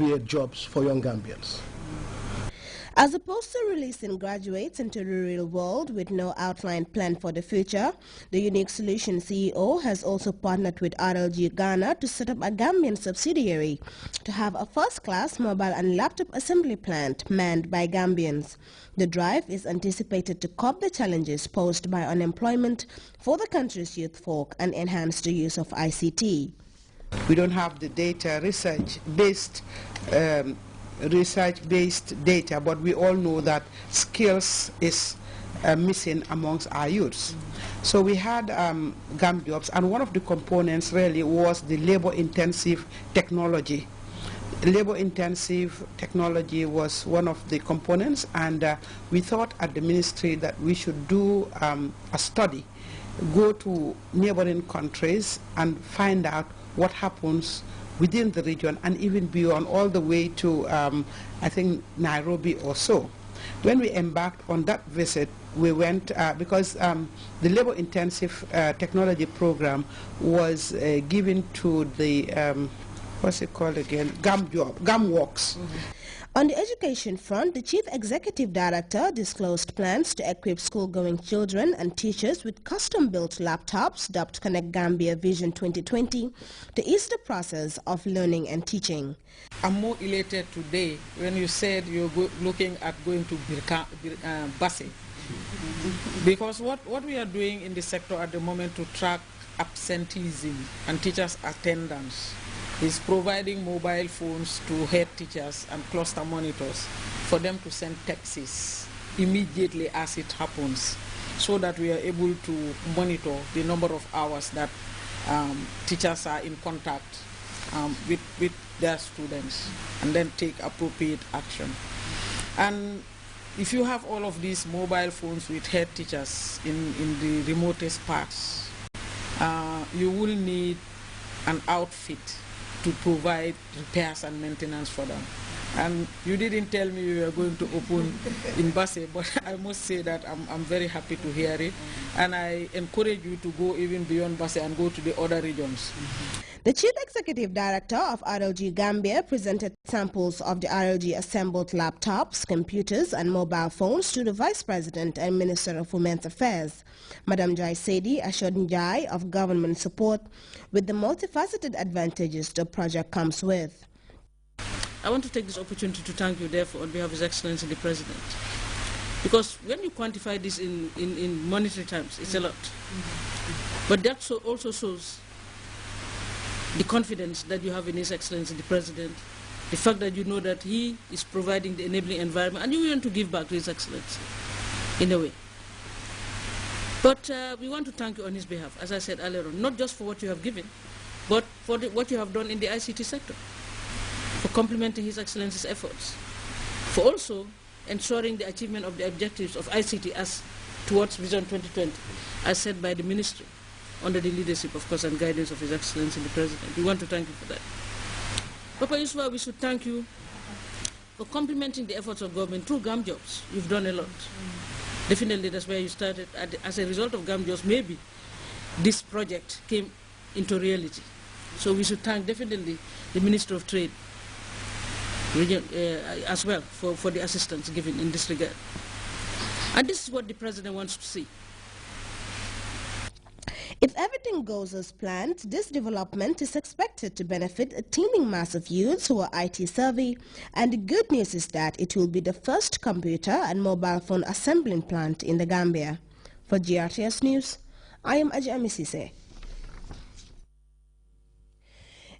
create jobs for young Gambians. As opposed to releasing graduates into the real world with no outlined plan for the future, the Unique Solution CEO has also partnered with RLG Ghana to set up a Gambian subsidiary to have a first-class mobile and laptop assembly plant manned by Gambians. The drive is anticipated to curb the challenges posed by unemployment for the country's youth folk and enhance the use of ICT. We don't have the data research-based data, but we all know that skills is missing amongst our youths. So we had GAM jobs, and one of the components really was the labor-intensive technology. Labor-intensive technology was one of the components, and we thought at the ministry that we should do a study, go to neighboring countries and find out what happens within the region and even beyond, all the way to, I think, Nairobi or so. When we embarked on that visit, we went, because the labor-intensive technology program was given to the, what's it called again, GAM Works. On the education front, the Chief Executive Director disclosed plans to equip school-going children and teachers with custom-built laptops dubbed Connect Gambia Vision 2020 to ease the process of learning and teaching. I'm more elated today when you said you're looking at going to Basse. Because what we are doing in the sector at the moment to track absenteeism and teachers' attendance is providing mobile phones to head teachers and cluster monitors for them to send texts immediately as it happens, so that we are able to monitor the number of hours that teachers are in contact with their students and then take appropriate action. And if you have all of these mobile phones with head teachers in the remotest parts, you will need an outfit to provide repairs and maintenance for them. And you didn't tell me you were going to open in Basse, but I must say that I'm very happy to hear it. And I encourage you to go even beyond Basse and go to the other regions. The Chief Executive Director of RLG Gambia presented samples of the RLG assembled laptops, computers and mobile phones to the Vice President and Minister of Women's Affairs. Madam Jai Sedi assured Njai of government support with the multifaceted advantages the project comes with. I want to take this opportunity to thank you, therefore, on behalf of His Excellency the President. Because when you quantify this in monetary terms, it's a lot. But that also shows the confidence that you have in His Excellency the President, the fact that you know that he is providing the enabling environment, and you want to give back to His Excellency, in a way. But we want to thank you on his behalf, as I said earlier on, not just for what you have given, but for what you have done in the ICT sector, for complementing His Excellency's efforts, for also ensuring the achievement of the objectives of ICT as towards Vision 2020, as said by the Ministry, under the leadership, of course, and guidance of His Excellency the President. We want to thank you for that. Papa Yusuf, we should thank you for complementing the efforts of government through GAM jobs. You've done a lot. Definitely, that's where you started. As a result of GAM jobs, maybe this project came into reality. So we should thank definitely the Minister of Trade as well for the assistance given in this regard. And this is what the President wants to see. If everything goes as planned, this development is expected to benefit a teeming mass of youths who are IT savvy, and the good news is that it will be the first computer and mobile phone assembling plant in the Gambia. For GRTS News, I am Ajami Sise.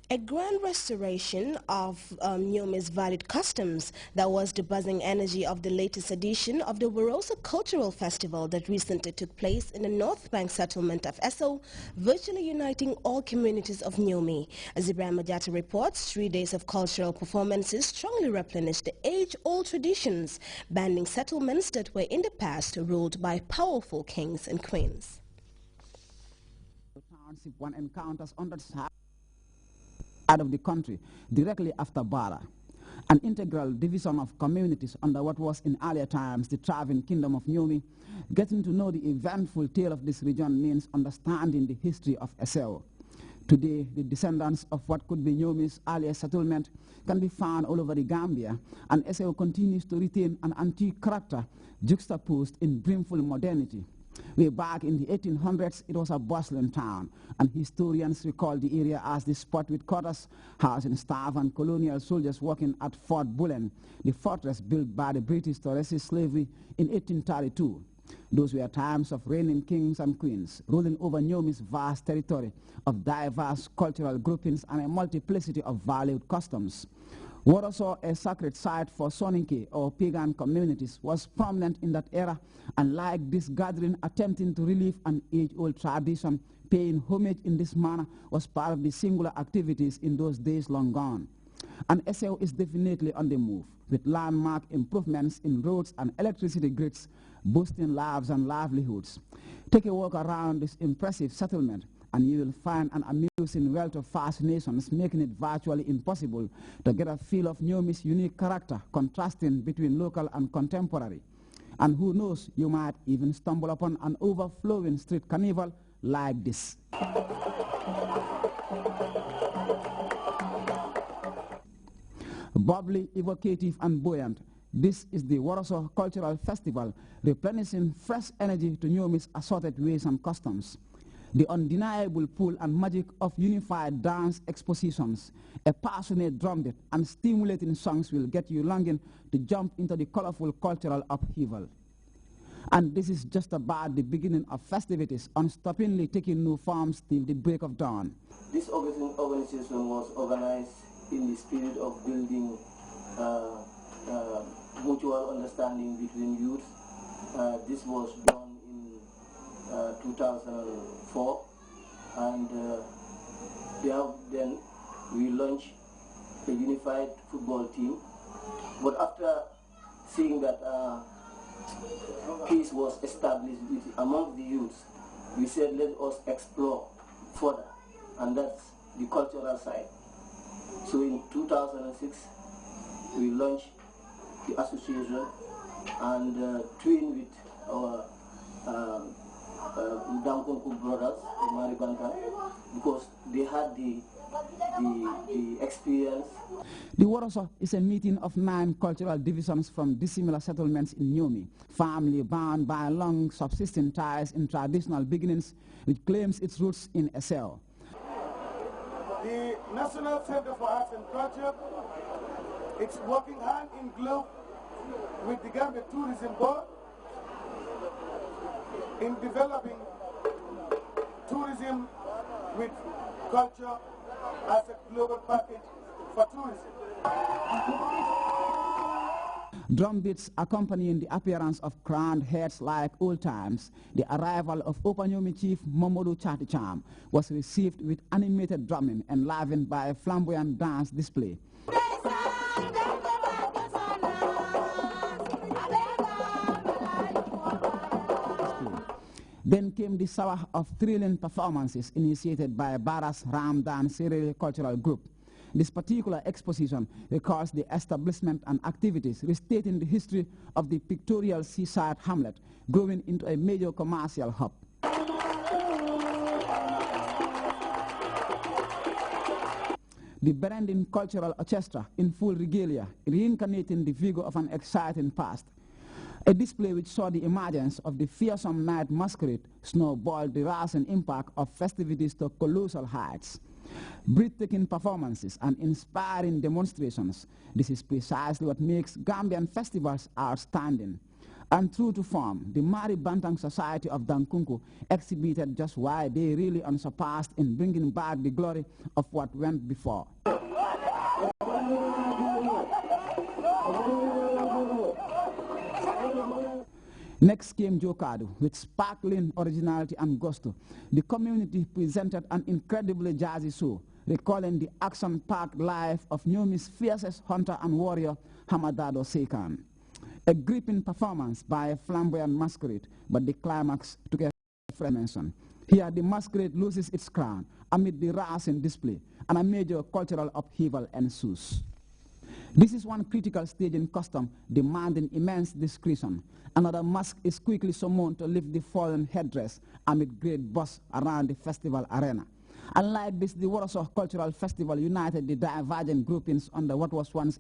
A grand restoration of Nyome's valid customs that was the buzzing energy of the latest edition of the Warosa Cultural Festival that recently took place in the North Bank settlement of Esso, virtually uniting all communities of Nyome. As Ibrahim Majata reports, 3 days of cultural performances strongly replenished the age-old traditions, banding settlements that were in the past ruled by powerful kings and queens. One encounters on the side of the country directly after Bara, an integral division of communities under what was in earlier times the thriving kingdom of Nyome. Getting to know the eventful tale of this region means understanding the history of Esau. Today, the descendants of what could be Nyomi's earlier settlement can be found all over the Gambia, and SAO continues to retain an antique character juxtaposed in brimful modernity. Way back in the 1800s, it was a bustling town, and historians recall the area as the spot with quarters housing staff and colonial soldiers working at Fort Bullen, the fortress built by the British to resist slavery in 1832. Those were times of reigning kings and queens, ruling over Nyomi's vast territory of diverse cultural groupings and a multiplicity of valued customs. What also a sacred site for Soninke or pagan communities was prominent in that era, and like this gathering attempting to relive an age-old tradition, paying homage in this manner was part of the singular activities in those days long gone. And SAO is definitely on the move, with landmark improvements in roads and electricity grids, boosting lives and livelihoods. Take a walk around this impressive settlement, and you will find an amusing wealth of fascinations, making it virtually impossible to get a feel of Nyomi's unique character, contrasting between local and contemporary. And who knows, you might even stumble upon an overflowing street carnival like this. Bubbly, evocative, and buoyant, this is the Warsaw Cultural Festival, replenishing fresh energy to Nyomi's assorted ways and customs. The undeniable pull and magic of unified dance expositions, a passionate drumbeat, and stimulating songs will get you longing to jump into the colorful cultural upheaval. And this is just about the beginning of festivities, unstoppingly taking new forms till the break of dawn. This organization was organized in the spirit of building mutual understanding between youth. This was done in 2004, and then we launched a unified football team. But after seeing that peace was established among the youths, we said let us explore further, and that's the cultural side. So in 2006, we launched the association and trained with our Damkonku brothers in Maribanta, because they had the experience. The Warsaw is a meeting of 9 cultural divisions from dissimilar settlements in Nyomi, family bound by long subsisting ties in traditional beginnings, which claims its roots in SAO. The National Center for Arts and Culture, it's working hand in glove with the Gambia Tourism Board in developing tourism with culture as a global package for tourism. Drum beats accompanying the appearance of crowned heads like old times, the arrival of Opanyomi chief Momodu Chaticham was received with animated drumming enlivened by a flamboyant dance display. Then came the sour of thrilling performances initiated by Baras Ramdan Serere Cultural Group. This particular exposition recalls the establishment and activities restating the history of the pictorial seaside hamlet, growing into a major commercial hub. The Berendin Cultural Orchestra in full regalia, reincarnating the vigor of an exciting past. A display which saw the emergence of the fearsome night masquerade snowballed the rousing impact of festivities to colossal heights. Breathtaking performances and inspiring demonstrations. This is precisely what makes Gambian festivals outstanding. And true to form, the Mari Bantang Society of Dankunku exhibited just why they really unsurpassed in bringing back the glory of what went before. Next came Jokadu, with sparkling originality and gusto. The community presented an incredibly jazzy show, recalling the action-packed life of Nyomi's fiercest hunter and warrior, Hamadado Sekan. A gripping performance by a flamboyant masquerade, but the climax took a fresh dimension. Here the masquerade loses its crown amid the rousing display, and a major cultural upheaval ensues. This is one critical stage in custom demanding immense discretion. Another mask is quickly summoned to lift the fallen headdress amid great buzz around the festival arena. Unlike this, the Warsaw Cultural Festival united the divergent groupings under what was once